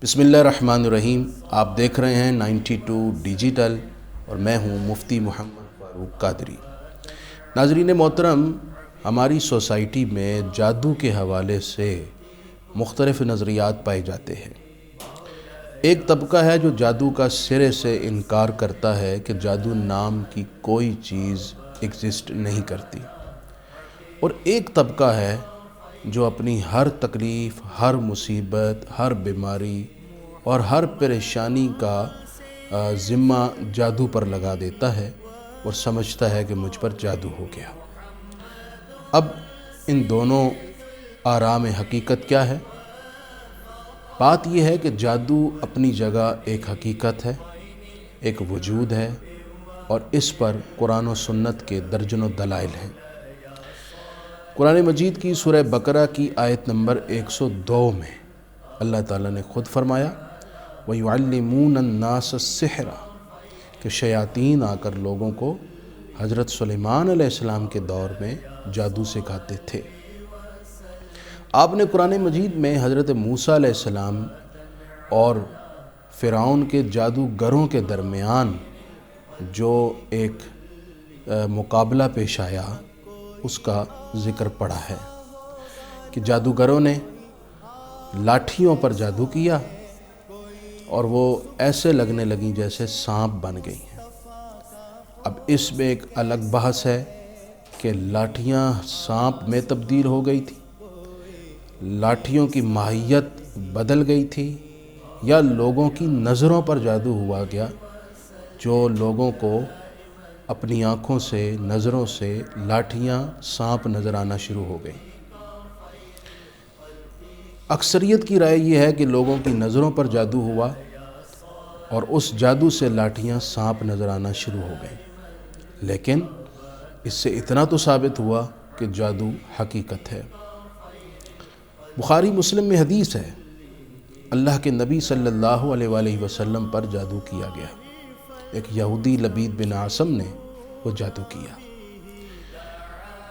بسم اللہ الرحمن الرحیم۔ آپ دیکھ رہے ہیں 92 ڈیجیٹل اور میں ہوں مفتی محمد فاروق قادری۔ ناظرین محترم، ہماری سوسائٹی میں جادو کے حوالے سے مختلف نظریات پائے جاتے ہیں۔ ایک طبقہ ہے جو جادو کا سرے سے انکار کرتا ہے کہ جادو نام کی کوئی چیز ایگزسٹ نہیں کرتی، اور ایک طبقہ ہے جو اپنی ہر تکلیف، ہر مصیبت، ہر بیماری اور ہر پریشانی کا ذمہ جادو پر لگا دیتا ہے اور سمجھتا ہے کہ مجھ پر جادو ہو گیا۔ اب ان دونوں آراء میں حقیقت کیا ہے؟ بات یہ ہے کہ جادو اپنی جگہ ایک حقیقت ہے، ایک وجود ہے، اور اس پر قرآن و سنت کے درجنوں دلائل ہیں۔ قرآن مجید کی سورہ بقرہ کی آیت نمبر 102 میں اللہ تعالیٰ نے خود فرمایا وَيُعَلِّمُونَ النَّاسَ السِّحْرَ کہ شیاطین آ کر لوگوں کو حضرت سلیمان علیہ السلام کے دور میں جادو سکھاتے تھے۔ آپ نے قرآن مجید میں حضرت موسیٰ علیہ السلام اور فرعون کے جادوگروں کے درمیان جو ایک مقابلہ پیش آیا اس کا ذکر پڑھا ہے کہ جادوگروں نے لاٹھیوں پر جادو کیا اور وہ ایسے لگنے لگیں جیسے سانپ بن گئی ہیں۔ اب اس میں ایک الگ بحث ہے کہ لاٹھیاں سانپ میں تبدیل ہو گئی تھی، لاٹھیوں کی ماہیت بدل گئی تھی، یا لوگوں کی نظروں پر جادو ہوا گیا جو لوگوں کو اپنی آنکھوں سے، نظروں سے لاٹھیاں سانپ نظر آنا شروع ہو گئی۔ اکثریت کی رائے یہ ہے کہ لوگوں کی نظروں پر جادو ہوا اور اس جادو سے لاٹھیاں سانپ نظر آنا شروع ہو گئیں، لیکن اس سے اتنا تو ثابت ہوا کہ جادو حقیقت ہے۔ بخاری مسلم میں حدیث ہے، اللہ کے نبی صلی اللہ علیہ وآلہ وسلم پر جادو کیا گیا۔ ایک یہودی لبید بن عاصم نے وہ جادو کیا۔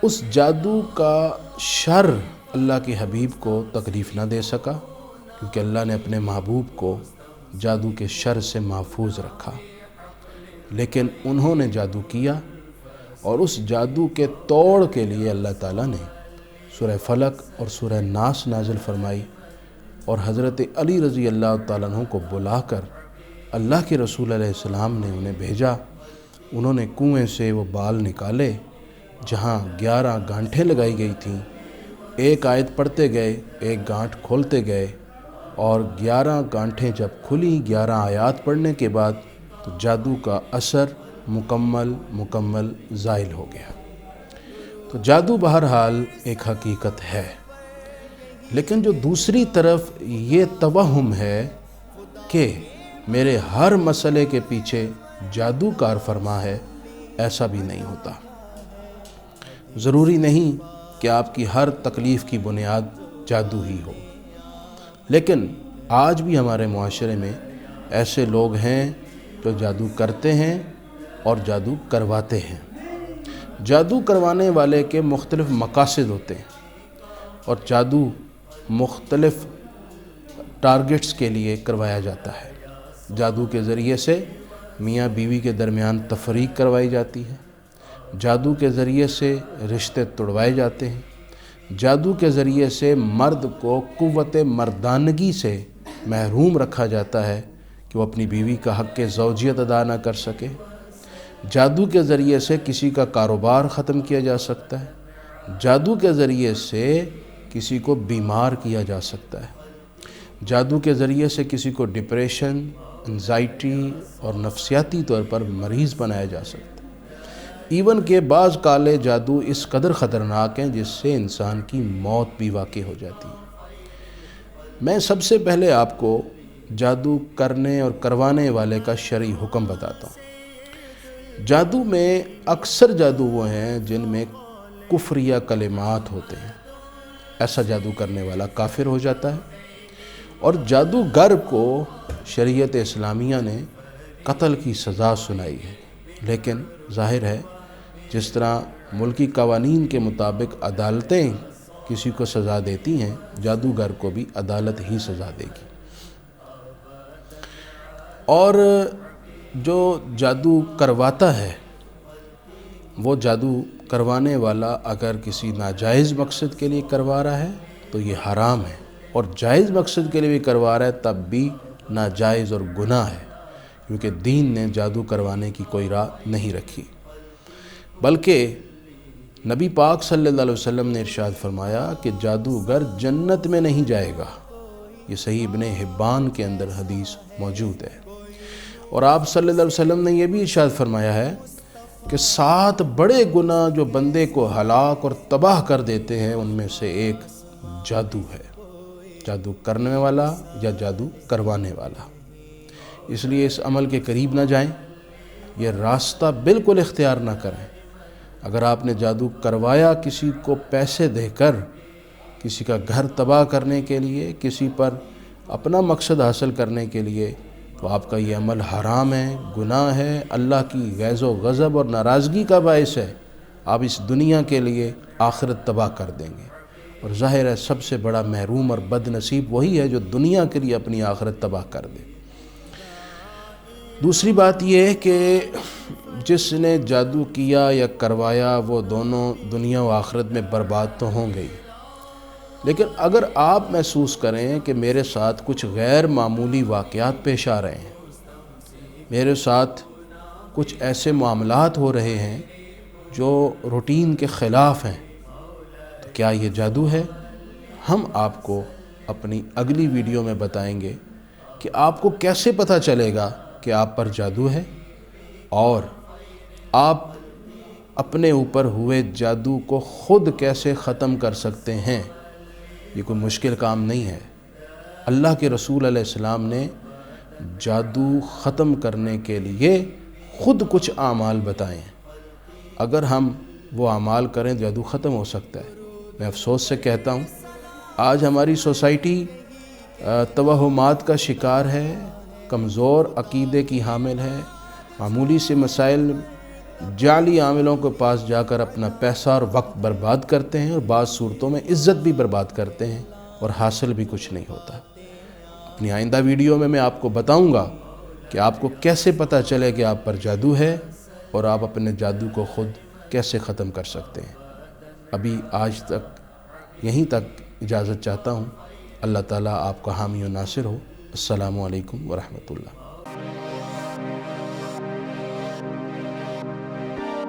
اس جادو کا شر اللہ کے حبیب کو تکلیف نہ دے سکا، کیونکہ اللہ نے اپنے محبوب کو جادو کے شر سے محفوظ رکھا، لیکن انہوں نے جادو کیا، اور اس جادو کے توڑ کے لیے اللہ تعالیٰ نے سورہ فلق اور سورہ ناس نازل فرمائی، اور حضرت علی رضی اللہ تعالیٰ عنہ کو بلا کر اللہ کے رسول علیہ السلام نے انہیں بھیجا۔ انہوں نے کنویں سے وہ بال نکالے جہاں 11 گانٹھیں لگائی گئی تھیں، ایک آیت پڑھتے گئے، ایک گانٹھ کھولتے گئے، اور 11 گانٹھیں جب کھلی 11 آیات پڑھنے کے بعد تو جادو کا اثر مکمل زائل ہو گیا۔ تو جادو بہرحال ایک حقیقت ہے، لیکن جو دوسری طرف یہ توہم ہے کہ میرے ہر مسئلے کے پیچھے جادو کار فرما ہے، ایسا بھی نہیں ہوتا۔ ضروری نہیں کہ آپ کی ہر تکلیف کی بنیاد جادو ہی ہو، لیکن آج بھی ہمارے معاشرے میں ایسے لوگ ہیں جو جادو کرتے ہیں اور جادو کرواتے ہیں۔ جادو کروانے والے کے مختلف مقاصد ہوتے ہیں، اور جادو مختلف ٹارگٹس کے لیے کروایا جاتا ہے۔ جادو کے ذریعے سے میاں بیوی کے درمیان تفریق کروائی جاتی ہے، جادو کے ذریعے سے رشتے توڑوائے جاتے ہیں، جادو کے ذریعے سے مرد کو قوت مردانگی سے محروم رکھا جاتا ہے کہ وہ اپنی بیوی کا حق زوجیت ادا نہ کر سکے، جادو کے ذریعے سے کسی کا کاروبار ختم کیا جا سکتا ہے، جادو کے ذریعے سے کسی کو بیمار کیا جا سکتا ہے، جادو کے ذریعے سے کسی کو ڈپریشن، انزائٹی اور نفسیاتی طور پر مریض بنایا جا سکتا ہے۔ ایون کہ بعض کالے جادو اس قدر خطرناک ہیں جس سے انسان کی موت بھی واقع ہو جاتی ہے۔ میں سب سے پہلے آپ کو جادو کرنے اور کروانے والے کا شرعی حکم بتاتا ہوں۔ جادو میں اکثر جادو وہ ہیں جن میں کفریہ کلمات ہوتے ہیں، ایسا جادو کرنے والا کافر ہو جاتا ہے، اور جادوگر کو شریعت اسلامیہ نے قتل کی سزا سنائی ہے، لیکن ظاہر ہے جس طرح ملکی قوانین کے مطابق عدالتیں کسی کو سزا دیتی ہیں، جادوگر کو بھی عدالت ہی سزا دے گی۔ اور جو جادو کرواتا ہے وہ جادو کروانے والا اگر کسی ناجائز مقصد کے لیے کروا رہا ہے تو یہ حرام ہے، اور جائز مقصد کے لیے بھی کروا رہا ہے تب بھی ناجائز اور گناہ ہے، کیونکہ دین نے جادو کروانے کی کوئی راہ نہیں رکھی۔ بلکہ نبی پاک صلی اللہ علیہ وسلم نے ارشاد فرمایا کہ جادوگر جنت میں نہیں جائے گا۔ یہ صحیح ابن حبان کے اندر حدیث موجود ہے۔ اور آپ صلی اللہ علیہ وسلم نے یہ بھی ارشاد فرمایا ہے کہ 7 بڑے گناہ جو بندے کو ہلاک اور تباہ کر دیتے ہیں ان میں سے ایک جادو ہے، جادو کرنے والا یا جادو کروانے والا۔ اس لیے اس عمل کے قریب نہ جائیں، یہ راستہ بالکل اختیار نہ کریں۔ اگر آپ نے جادو کروایا کسی کو پیسے دے کر، کسی کا گھر تباہ کرنے کے لیے، کسی پر اپنا مقصد حاصل کرنے کے لیے، تو آپ کا یہ عمل حرام ہے، گناہ ہے، اللہ کی غیظ و غضب اور ناراضگی کا باعث ہے۔ آپ اس دنیا کے لیے آخرت تباہ کر دیں گے، اور ظاہر ہے سب سے بڑا محروم اور بد نصیب وہی ہے جو دنیا کے لیے اپنی آخرت تباہ کر دے۔ دوسری بات یہ ہے کہ جس نے جادو کیا یا کروایا وہ دونوں دنیا و آخرت میں برباد تو ہوں گے، لیکن اگر آپ محسوس کریں کہ میرے ساتھ کچھ غیر معمولی واقعات پیش آ رہے ہیں، میرے ساتھ کچھ ایسے معاملات ہو رہے ہیں جو روٹین کے خلاف ہیں، تو کیا یہ جادو ہے؟ ہم آپ کو اپنی اگلی ویڈیو میں بتائیں گے کہ آپ کو کیسے پتہ چلے گا کہ آپ پر جادو ہے، اور آپ اپنے اوپر ہوئے جادو کو خود کیسے ختم کر سکتے ہیں۔ یہ کوئی مشکل کام نہیں ہے۔ اللہ کے رسول علیہ السلام نے جادو ختم کرنے کے لیے خود کچھ اعمال بتائے ہیں۔ اگر ہم وہ اعمال کریں جادو ختم ہو سکتا ہے۔ میں افسوس سے کہتا ہوں آج ہماری سوسائٹی توہمات کا شکار ہے، کمزور عقیدے کی حامل ہے، معمولی سے مسائل جعلی عاملوں کے پاس جا کر اپنا پیسہ اور وقت برباد کرتے ہیں، اور بعض صورتوں میں عزت بھی برباد کرتے ہیں، اور حاصل بھی کچھ نہیں ہوتا۔ اپنی آئندہ ویڈیو میں آپ کو بتاؤں گا کہ آپ کو کیسے پتہ چلے کہ آپ پر جادو ہے، اور آپ اپنے جادو کو خود کیسے ختم کر سکتے ہیں۔ ابھی آج تک یہیں تک اجازت چاہتا ہوں۔ اللہ تعالیٰ آپ کا حامی و ناصر ہو۔ السلام علیکم ورحمۃ اللہ۔